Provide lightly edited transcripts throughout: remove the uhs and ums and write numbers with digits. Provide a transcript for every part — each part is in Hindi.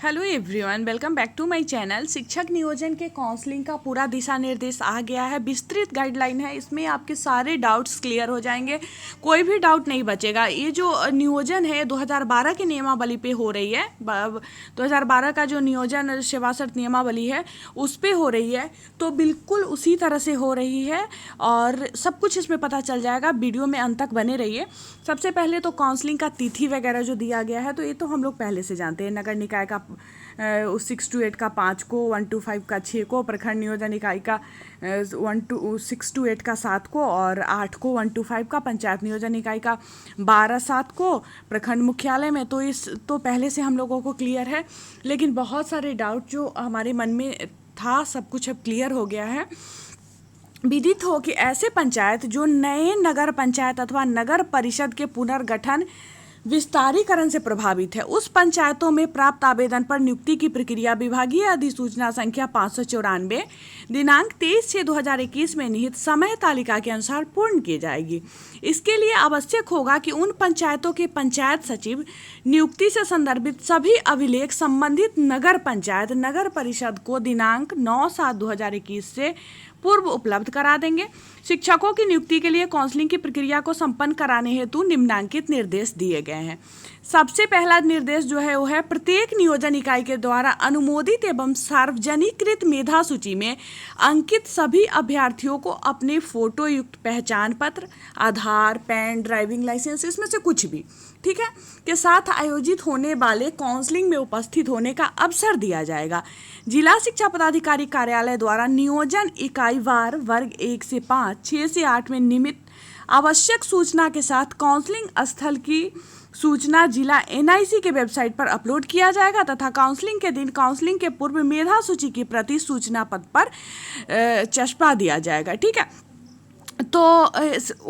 Hello everyone, welcome back to my channel. शिक्षक नियोजन के काउंसलिंग का पूरा दिशा निर्देश आ गया है। विस्तृत गाइडलाइन है, इसमें आपके सारे डाउट्स क्लियर हो जाएंगे, कोई भी डाउट नहीं बचेगा। ये जो नियोजन है 2012 की नियमावली पे हो रही है। 2012 का जो नियोजन सेवासर्त नियमावली है उस पे हो रही है, तो बिल्कुल उसी तरह से हो रही है और सब कुछ इसमें पता चल जाएगा। वीडियो में अंत तक बने रहिए। सबसे पहले तो काउंसलिंग का तिथि वगैरह जो दिया गया है, तो ये तो हम लोग पहले से जानते हैं। नगर निकाय का 6 to 8 का 5 को, 1 to 5 का 6 को, प्रखंड नियोजन इकाई का 6 to 8 का 7 को और 8 को 1 to 5 का, पंचायत नियोजन इकाई का 12-7 को प्रखंड मुख्यालय में। तो इस तो पहले से हम लोगों को क्लियर है, लेकिन बहुत सारे डाउट जो हमारे मन में था सब कुछ अब क्लियर हो गया है। विदित हो कि ऐसे पंचायत जो नए नगर पंचायत अथवा नगर परिषद के पुनर्गठन विस्तारीकरण से प्रभावित है, उस पंचायतों में प्राप्त आवेदन पर नियुक्ति की प्रक्रिया विभागीय अधिसूचना संख्या 594 दिनांक 23/6/2021 में निहित समय तालिका के अनुसार पूर्ण की जाएगी। इसके लिए आवश्यक होगा कि उन पंचायतों के पंचायत सचिव नियुक्ति से संदर्भित सभी अभिलेख संबंधित नगर पंचायत नगर परिषद को दिनांक 9/7/2021 से पूर्व उपलब्ध करा देंगे। शिक्षकों की नियुक्ति के लिए काउंसलिंग की प्रक्रिया को संपन्न कराने हेतु निम्नांकित निर्देश दिए गए हैं। सबसे पहला निर्देश जो है वो है, प्रत्येक नियोजन इकाई के द्वारा अनुमोदित एवं सार्वजनिकृत मेधा सूची में अंकित सभी अभ्यर्थियों को अपने फोटो युक्त पहचान पत्र, आधार, पैन, ड्राइविंग लाइसेंस, इसमें से कुछ भी, ठीक है, के साथ आयोजित होने वाले काउंसलिंग में उपस्थित होने का अवसर दिया जाएगा। जिला शिक्षा पदाधिकारी कार्यालय द्वारा नियोजन इकाई वार वर्ग 1 से 5, 6 से 8 में नियमित आवश्यक सूचना के साथ काउंसलिंग स्थल की सूचना जिला NIC के वेबसाइट पर अपलोड किया जाएगा तथा काउंसलिंग के दिन काउंसलिंग के पूर्व मेधा सूची की प्रति सूचना पत्र पर चस्पा दिया जाएगा। ठीक है, तो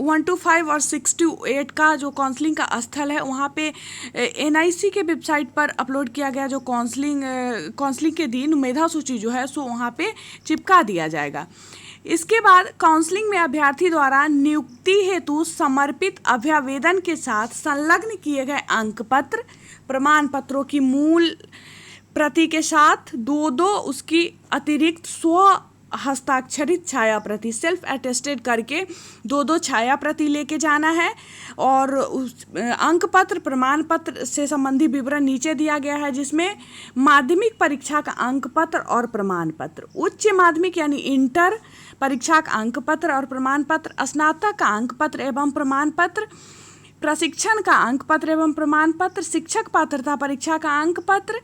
1 to 5 और 6 to 8 का जो काउंसलिंग का स्थल है वहाँ पे NIC के वेबसाइट पर अपलोड किया गया जो काउंसलिंग के दिन मेधा सूची जो है सो वहाँ पे चिपका दिया जाएगा। इसके बाद काउंसलिंग में अभ्यर्थी द्वारा नियुक्ति हेतु समर्पित अभ्यावेदन के साथ संलग्न किए गए अंक पत्र, प्रमाण पत्रों की मूल प्रति के साथ दो उसकी अतिरिक्त हस्ताक्षरित छाया प्रति सेल्फ अटेस्टेड करके दो छाया प्रति लेके जाना है। और उस अंक पत्र, प्रमाण पत्र से संबंधी विवरण नीचे दिया गया है, जिसमें माध्यमिक परीक्षा का अंक पत्र और प्रमाण पत्र, उच्च माध्यमिक यानी इंटर परीक्षा का अंक पत्र और प्रमाण पत्र, स्नातक का अंक पत्र एवं प्रमाण पत्र, प्रशिक्षण का अंक पत्र एवं प्रमाण पत्र, शिक्षक पात्रता परीक्षा का अंक पत्र,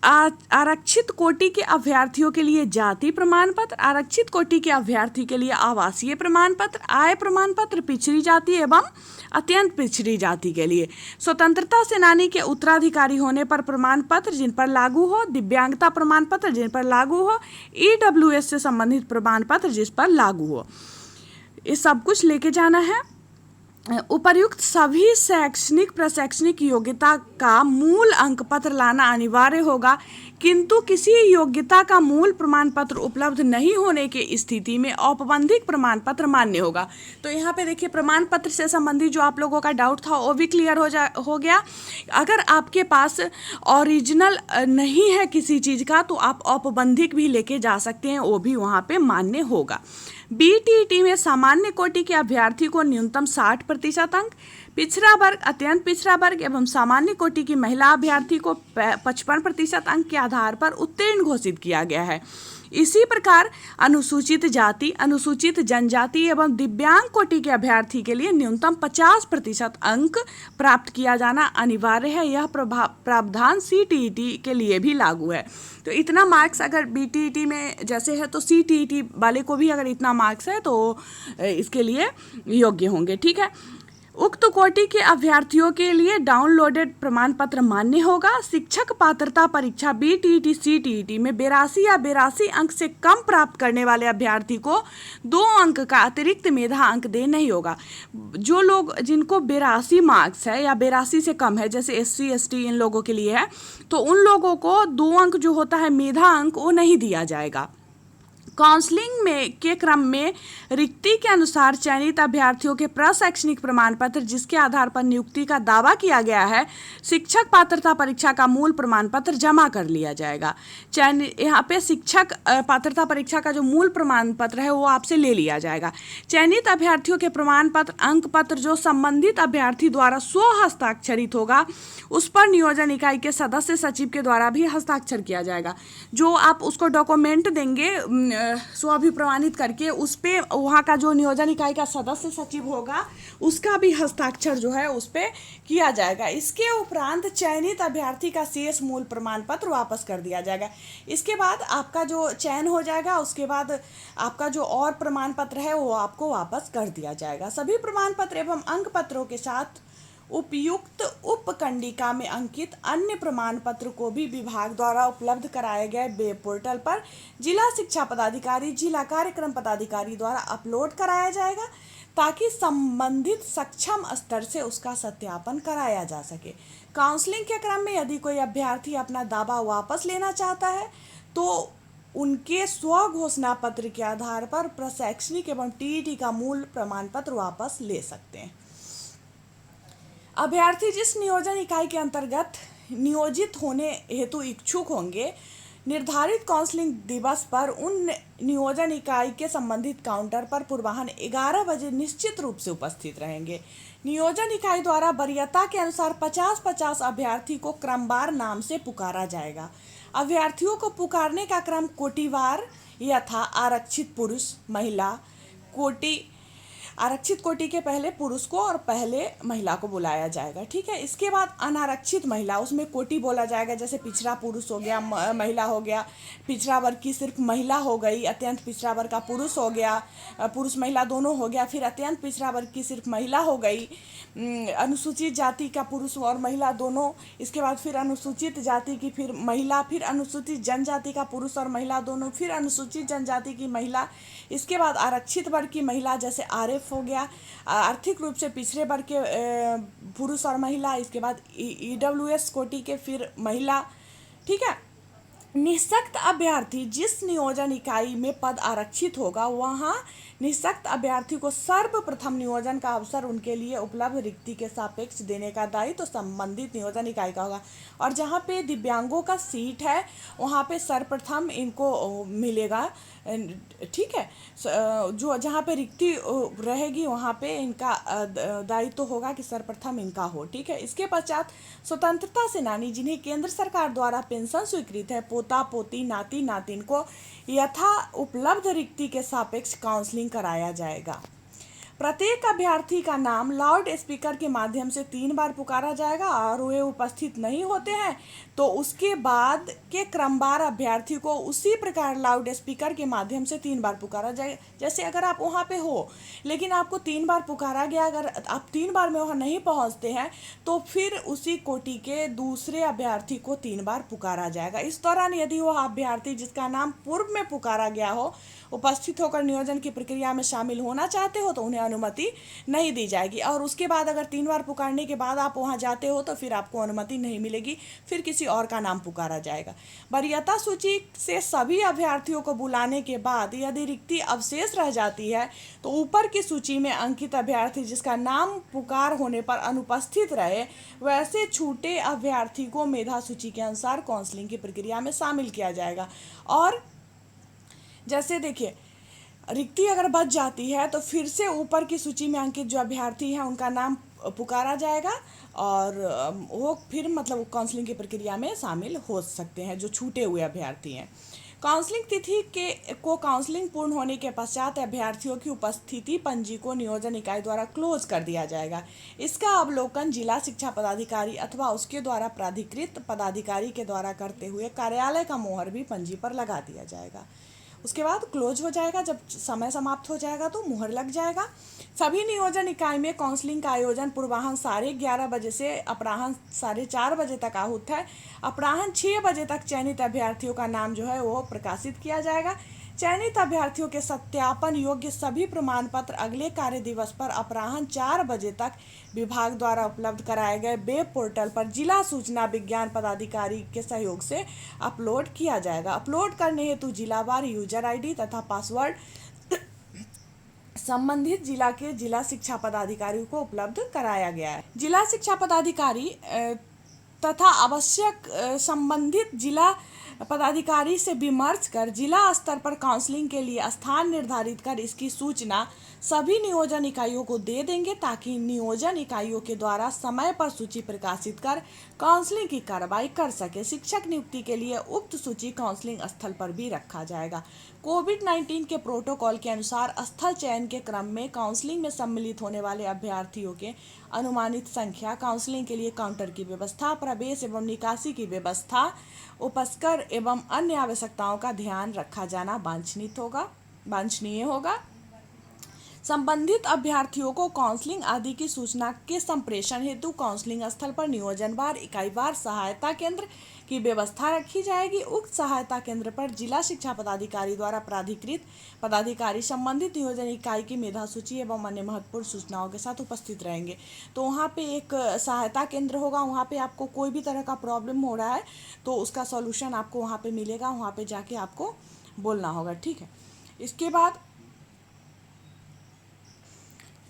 आरक्षित कोटि के अभ्यर्थियों के लिए जाति प्रमाण पत्र, आरक्षित कोटि के अभ्यर्थी के लिए आवासीय प्रमाण पत्र, आय प्रमाण पत्र, पिछड़ी जाति एवं अत्यंत पिछड़ी जाति के लिए, स्वतंत्रता सेनानी के उत्तराधिकारी होने पर प्रमाण पत्र जिन पर लागू हो, दिव्यांगता प्रमाण पत्र जिन पर लागू हो, EWS से संबंधित प्रमाण पत्र जिस पर लागू हो, ये सब कुछ लेके जाना है। उपर्युक्त सभी शैक्षणिक प्रशैक्षणिक योग्यता का मूल अंक पत्र लाना अनिवार्य होगा, किंतु किसी योग्यता का मूल प्रमाण पत्र उपलब्ध नहीं होने की स्थिति में औपबंधिक प्रमाण पत्र मान्य होगा। तो यहाँ पे देखिए, प्रमाण पत्र से संबंधित जो आप लोगों का डाउट था वो भी क्लियर हो गया। अगर आपके पास ओरिजिनल नहीं है किसी चीज़ का तो आप औपबंधिक भी लेके जा सकते हैं, वो भी वहाँ पे मान्य होगा। BTET में सामान्य कोटि के अभ्यर्थी को न्यूनतम 60% अंक, पिछड़ा वर्ग, अत्यंत पिछड़ा वर्ग एवं सामान्य कोटि की महिला अभ्यर्थी को 55% अंक के आधार पर उत्तीर्ण घोषित किया गया है। इसी प्रकार अनुसूचित जाति, अनुसूचित जनजाति एवं दिव्यांग कोटि के अभ्यर्थी के लिए न्यूनतम 50% अंक प्राप्त किया जाना अनिवार्य है। यह प्रावधान CTET के लिए भी लागू है। तो इतना मार्क्स अगर BTET में जैसे है तो CTET वाले को भी अगर इतना मार्क्स है तो इसके लिए योग्य होंगे। ठीक है, उक्त कोटि के अभ्यर्थियों के लिए डाउनलोडेड प्रमाण पत्र मान्य होगा। शिक्षक पात्रता परीक्षा BTET CTET में 82 या 82 अंक से कम प्राप्त करने वाले अभ्यर्थी को 2 अंक का अतिरिक्त मेधा अंक दे नहीं होगा। जो लोग जिनको 82 मार्क्स है या 82 से कम है, जैसे SC ST इन लोगों के लिए है, तो उन लोगों को 2 अंक जो होता है मेधा अंक वो नहीं दिया जाएगा। काउंसलिंग में के क्रम में रिक्ति के अनुसार चयनित अभ्यर्थियों के प्रशैक्षणिक प्रमाण पत्र जिसके आधार पर नियुक्ति का दावा किया गया है, शिक्षक पात्रता परीक्षा का मूल प्रमाण पत्र जमा कर लिया जाएगा। चयन यहाँ पे शिक्षक पात्रता परीक्षा का जो मूल प्रमाण पत्र है वो आपसे ले लिया जाएगा। चयनित अभ्यर्थियों के प्रमाण पत्र अंक पत्र जो संबंधित अभ्यर्थी द्वारा स्व हस्ताक्षरित होगा उस पर नियोजन इकाई के सदस्य सचिव के द्वारा भी हस्ताक्षर किया जाएगा। जो आप उसको डॉक्यूमेंट देंगे स्वाभिप्रमाणित करके, उस पे वहाँ का जो नियोजन इकाई का सदस्य सचिव होगा उसका भी हस्ताक्षर जो है उस पे किया जाएगा। इसके उपरांत चयनित अभ्यर्थी का शेष मूल प्रमाण पत्र वापस कर दिया जाएगा। इसके बाद आपका जो चयन हो जाएगा उसके बाद आपका जो और प्रमाण पत्र है वो आपको वापस कर दिया जाएगा। सभी प्रमाण पत्र एवं अंक पत्रों के साथ उपयुक्त उपकंडिका में अंकित अन्य प्रमाण पत्र को भी विभाग द्वारा उपलब्ध कराए गए वेब पोर्टल पर जिला शिक्षा पदाधिकारी, जिला कार्यक्रम पदाधिकारी द्वारा अपलोड कराया जाएगा ताकि संबंधित सक्षम स्तर से उसका सत्यापन कराया जा सके। काउंसलिंग के क्रम में यदि कोई अभ्यर्थी अपना दावा वापस लेना चाहता है तो उनके स्व घोषणा पत्र के आधार पर प्रशैक्षणिक एवं टीईटी का मूल प्रमाण पत्र वापस ले सकते हैं। अभ्यर्थी जिस नियोजन इकाई के अंतर्गत नियोजित होने हेतु इच्छुक होंगे, निर्धारित काउंसलिंग दिवस पर उन नियोजन इकाई के संबंधित काउंटर पर पूर्वाह्न 11 बजे निश्चित रूप से उपस्थित रहेंगे। नियोजन इकाई द्वारा वरीयता के अनुसार 50-50 अभ्यर्थी को क्रमवार नाम से पुकारा जाएगा। अभ्यर्थियों को पुकारने का क्रम कोटिवार यथा आरक्षित पुरुष महिला कोटि, आरक्षित कोटि के पहले पुरुष को और पहले महिला को बुलाया जाएगा। ठीक है। इसके बाद अनारक्षित महिला, उसमें कोटि बोला जाएगा, जैसे पिछड़ा पुरुष हो गया, महिला हो गया, पिछड़ा वर्ग की सिर्फ महिला हो गई, अत्यंत पिछड़ा वर्ग का पुरुष हो गया, पुरुष महिला दोनों हो गया, फिर अत्यंत पिछड़ा वर्ग की सिर्फ महिला हो गई, अनुसूचित जाति का पुरुष और महिला दोनों, इसके बाद फिर अनुसूचित जाति की फिर महिला, फिर अनुसूचित जनजाति का पुरुष और महिला दोनों, फिर अनुसूचित जनजाति की महिला, इसके बाद आरक्षित वर्ग की महिला जैसे आरएफ हो गया, आर्थिक रूप से पिछड़े वर्ग के पुरुष और महिला, इसके बाद ईडब्ल्यूएस कोटि के फिर महिला। ठीक है। निःशक्त अभ्यर्थी जिस नियोजन इकाई में पद आरक्षित होगा वहाँ निःशक्त अभ्यर्थी को सर्वप्रथम नियोजन का अवसर उनके लिए उपलब्ध रिक्ति के सापेक्ष देने का दायित्व तो संबंधित नियोजन इकाई का होगा। और जहाँ पे दिव्यांगों का सीट है वहाँ पे सर्वप्रथम इनको मिलेगा। ठीक है। जो जहाँ पे रिक्ति रहेगी वहाँ पे इनका दायित्व होगा कि सर्वप्रथम इनका हो। ठीक है। इसके पश्चात स्वतंत्रता सेनानी जिन्हें केंद्र सरकार द्वारा पेंशन स्वीकृत है, पोता पोती नाती नातिन को यथा उपलब्ध रिक्ति के सापेक्ष काउंसलिंग कराया जाएगा। प्रत्येक अभ्यर्थी का नाम लाउड स्पीकर के माध्यम से 3 बार पुकारा जाएगा और वे उपस्थित नहीं होते हैं तो उसके बाद के क्रमवार अभ्यर्थी को उसी प्रकार लाउड स्पीकर के माध्यम से 3 बार पुकारा जाए। जैसे अगर आप वहाँ पे हो लेकिन आपको 3 बार पुकारा गया, अगर आप 3 बार में वहाँ नहीं पहुँचते हैं तो फिर उसी कोटि के दूसरे अभ्यर्थी को 3 बार पुकारा जाएगा। इस दौरान यदि वह अभ्यर्थी जिसका नाम पूर्व में पुकारा गया हो उपस्थित होकर नियोजन की प्रक्रिया में शामिल होना चाहते हो तो उन्हें अनुमति नहीं दी जाएगी। और उसके बाद अगर 3 बार पुकारने के बाद आप वहां जाते हो तो फिर आपको अनुमति नहीं मिलेगी, फिर किसी और का नाम पुकारा जाएगा। वरीयता सूची से सभी अभ्यर्थियों को बुलाने के बाद यदि रिक्ति अवशेष रह जाती है तो ऊपर की सूची में अंकित अभ्यर्थी जिसका नाम पुकार होने पर अनुपस्थित रहे वैसे छूटे अभ्यर्थी को मेधा सूची के अनुसार काउंसलिंग की प्रक्रिया में शामिल किया जाएगा। और जैसे देखिए रिक्ति अगर बच जाती है तो फिर से ऊपर की सूची में अंकित जो अभ्यर्थी हैं उनका नाम पुकारा जाएगा और वो फिर मतलब काउंसलिंग की प्रक्रिया में शामिल हो सकते हैं जो छूटे हुए अभ्यर्थी हैं। काउंसलिंग तिथि को काउंसलिंग पूर्ण होने के पश्चात अभ्यर्थियों की उपस्थिति पंजी को नियोजन इकाई द्वारा क्लोज कर दिया जाएगा। इसका अवलोकन जिला शिक्षा पदाधिकारी अथवा उसके द्वारा प्राधिकृत पदाधिकारी के द्वारा करते हुए कार्यालय का मोहर भी पंजी पर लगा दिया जाएगा। उसके बाद क्लोज हो जाएगा। जब समय समाप्त हो जाएगा तो मुहर लग जाएगा। सभी नियोजन इकाई में काउंसलिंग का आयोजन पूर्वाह्न 11:30 बजे से अपराह्न 4:30 बजे तक आहूत है। अपराह्न 6 बजे तक चयनित अभ्यर्थियों का नाम जो है वो प्रकाशित किया जाएगा। चयनित अभ्यर्थियों के सत्यापन योग्य सभी प्रमाण पत्र अगले कार्य दिवस पर अपराह्न 4 बजे तक विभाग द्वारा उपलब्ध कराए गए वेब पोर्टल पर जिला सूचना विज्ञान पदाधिकारी के सहयोग से अपलोड किया जाएगा। अपलोड करने हेतु जिलावार यूजर आईडी तथा पासवर्ड संबंधित जिला के जिला शिक्षा पदाधिकारी को उपलब्ध कराया गया है। जिला शिक्षा पदाधिकारी तथा आवश्यक संबंधित जिला पदाधिकारी से विमर्श कर जिला स्तर पर काउंसलिंग के लिए स्थान निर्धारित कर इसकी सूचना सभी नियोजन इकाइयों को दे देंगे, ताकि नियोजन इकाइयों के द्वारा समय पर सूची प्रकाशित कर काउंसलिंग की कार्रवाई कर सके। शिक्षक नियुक्ति के लिए उक्त सूची काउंसलिंग स्थल पर भी रखा जाएगा। कोविड-19 के प्रोटोकॉल के अनुसार स्थल चयन के क्रम में काउंसलिंग में सम्मिलित होने वाले अभ्यर्थियों के अनुमानित संख्या, काउंसलिंग के लिए काउंटर की व्यवस्था, प्रवेश एवं निकासी की व्यवस्था, उपस्कर एवं अन्य आवश्यकताओं का ध्यान रखा जाना वांछनीय होगा। संबंधित अभ्यर्थियों को काउंसलिंग आदि की सूचना के संप्रेषण हेतु काउंसलिंग स्थल पर नियोजनवार इकाईवार सहायता केंद्र की व्यवस्था रखी जाएगी। उक्त सहायता केंद्र पर जिला शिक्षा पदाधिकारी द्वारा प्राधिकृत पदाधिकारी संबंधित नियोजन इकाई की मेधा सूची एवं अन्य महत्वपूर्ण सूचनाओं के साथ उपस्थित रहेंगे। तो वहाँ पे एक सहायता केंद्र होगा, वहाँ पे आपको कोई भी तरह का प्रॉब्लम हो रहा है तो उसका सॉल्यूशन आपको वहाँ पे मिलेगा, वहाँ पे जाके आपको बोलना होगा, ठीक है। इसके बाद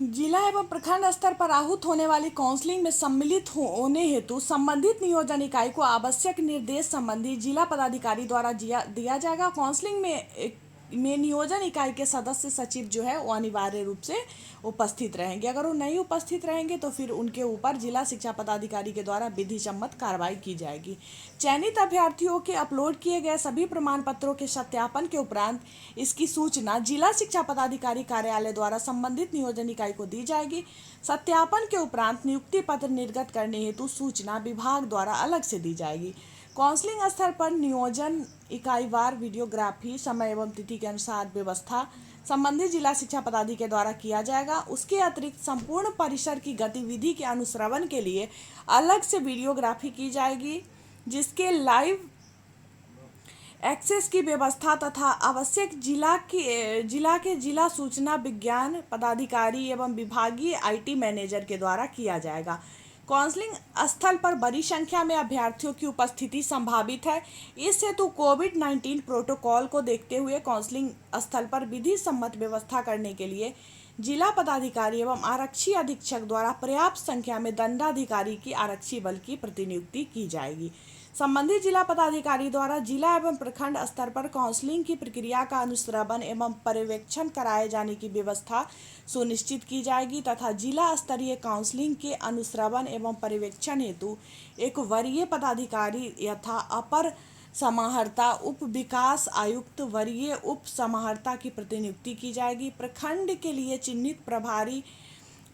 जिला एवं प्रखंड स्तर पर आहूत होने वाली काउंसलिंग में सम्मिलित होने हेतु संबंधित नियोजन इकाई को आवश्यक निर्देश संबंधी जिला पदाधिकारी द्वारा दिया जाएगा। काउंसलिंग में नियोजन इकाई के सदस्य सचिव जो है वो अनिवार्य रूप से उपस्थित रहेंगे। अगर वो नहीं उपस्थित रहेंगे तो फिर उनके ऊपर जिला शिक्षा पदाधिकारी के द्वारा विधि सम्मत कार्रवाई की जाएगी। चयनित अभ्यर्थियों के अपलोड किए गए सभी प्रमाण पत्रों के सत्यापन के उपरांत इसकी सूचना जिला शिक्षा पदाधिकारी कार्यालय द्वारा संबंधित नियोजन इकाई को दी जाएगी। सत्यापन के उपरांत नियुक्ति पत्र निर्गत करने हेतु सूचना विभाग द्वारा अलग से दी जाएगी। काउंसलिंग स्थल पर नियोजन इकाईवार वीडियोग्राफी समय एवं तिथि के अनुसार व्यवस्था संबंधित जिला शिक्षा पदाधिकारी के द्वारा किया जाएगा। उसके अतिरिक्त संपूर्ण परिसर की गतिविधि के अनुश्रवण के लिए अलग से वीडियोग्राफी की जाएगी, जिसके लाइव एक्सेस की व्यवस्था तथा आवश्यक जिला के जिला सूचना विज्ञान पदाधिकारी एवं विभागीय आईटी मैनेजर के द्वारा किया जाएगा। काउंसलिंग स्थल पर बड़ी संख्या में अभ्यर्थियों की उपस्थिति संभावित है। इस हेतु कोविड-19 प्रोटोकॉल को देखते हुए काउंसलिंग स्थल पर विधि सम्मत व्यवस्था करने के लिए जिला पदाधिकारी एवं आरक्षी अधीक्षक द्वारा पर्याप्त संख्या में दंडाधिकारी की आरक्षी बल की प्रतिनियुक्ति की जाएगी। संबंधित जिला पदाधिकारी द्वारा जिला एवं प्रखंड स्तर पर काउंसलिंग की प्रक्रिया का अनुश्रवण एवं पर्यवेक्षण कराए जाने की व्यवस्था सुनिश्चित की जाएगी तथा जिला स्तरीय काउंसलिंग के अनुश्रवण एवं पर्यवेक्षण हेतु एक वरीय पदाधिकारी यथा अपर समाहर्ता, उप विकास आयुक्त, वरीय उप समाहर्ता की प्रतिनियुक्ति की जाएगी। प्रखंड के लिए चिन्हित प्रभारी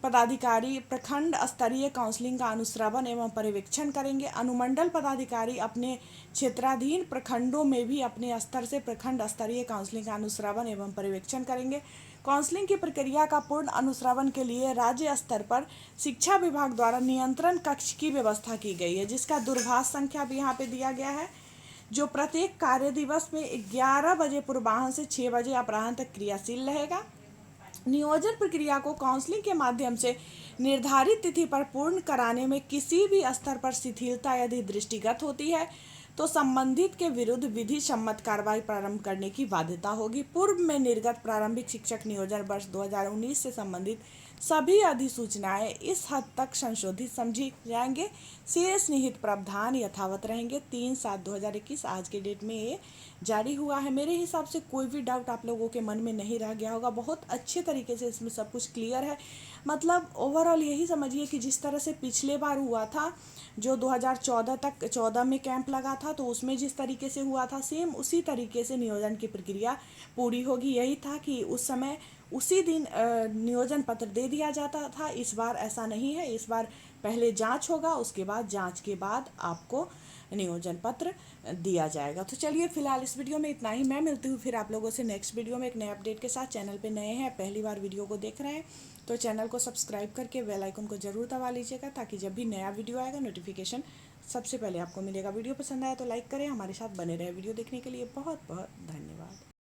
पदाधिकारी प्रखंड स्तरीय काउंसलिंग का अनुश्रवण एवं पर्यवेक्षण करेंगे। अनुमंडल पदाधिकारी अपने क्षेत्राधीन प्रखंडों में भी अपने स्तर से प्रखंड स्तरीय काउंसलिंग का अनुश्रवण एवं पर्यवेक्षण करेंगे। काउंसलिंग की प्रक्रिया का पूर्ण अनुश्रवण के लिए राज्य स्तर पर शिक्षा विभाग द्वारा नियंत्रण कक्ष की व्यवस्था की गई है, जिसका दूरभाष संख्या भी यहाँ पे दिया गया है, जो प्रत्येक कार्य दिवस में 11 बजे पूर्वाह्न से 6 बजे अपराह्न तक क्रियाशील रहेगा। नियोजन प्रक्रिया को काउंसलिंग के माध्यम से निर्धारित तिथि पर पूर्ण कराने में किसी भी स्तर पर शिथिलता यदि दृष्टिगत होती है तो संबंधित के विरुद्ध विधि सम्मत कार्रवाई प्रारंभ करने की बाध्यता होगी। पूर्व में निर्गत प्रारंभिक शिक्षक नियोजन वर्ष 2019 से संबंधित सभी अधिसूचनाएं इस हद तक संशोधित समझी जाएंगे। शेष निहित प्रावधान यथावत रहेंगे। 3/7/2021 आज के डेट में ये जारी हुआ है। मेरे हिसाब से कोई भी डाउट आप लोगों के मन में नहीं रह गया होगा। बहुत अच्छे तरीके से इसमें सब कुछ क्लियर है। मतलब ओवरऑल यही समझिए कि जिस तरह से पिछले बार हुआ था, जो 2014 में कैंप लगा था, तो उसमें जिस तरीके से हुआ था सेम उसी तरीके से नियोजन की प्रक्रिया पूरी होगी। यही था कि उस समय उसी दिन नियोजन पत्र दे दिया जाता था। इस बार ऐसा नहीं है। इस बार पहले जांच होगा, उसके बाद जांच के बाद आपको नियोजन पत्र दिया जाएगा। तो चलिए फिलहाल इस वीडियो में इतना ही। मैं मिलती हूँ फिर आप लोगों से नेक्स्ट वीडियो में एक नए अपडेट के साथ। चैनल पे नए हैं, पहली बार वीडियो को देख रहे हैं तो चैनल को सब्सक्राइब करके बेल आइकन को ज़रूर दबा लीजिएगा, ताकि जब भी नया वीडियो आएगा नोटिफिकेशन सबसे पहले आपको मिलेगा। वीडियो पसंद आया तो लाइक करें, हमारे साथ बने रहे। वीडियो देखने के लिए बहुत बहुत धन्यवाद।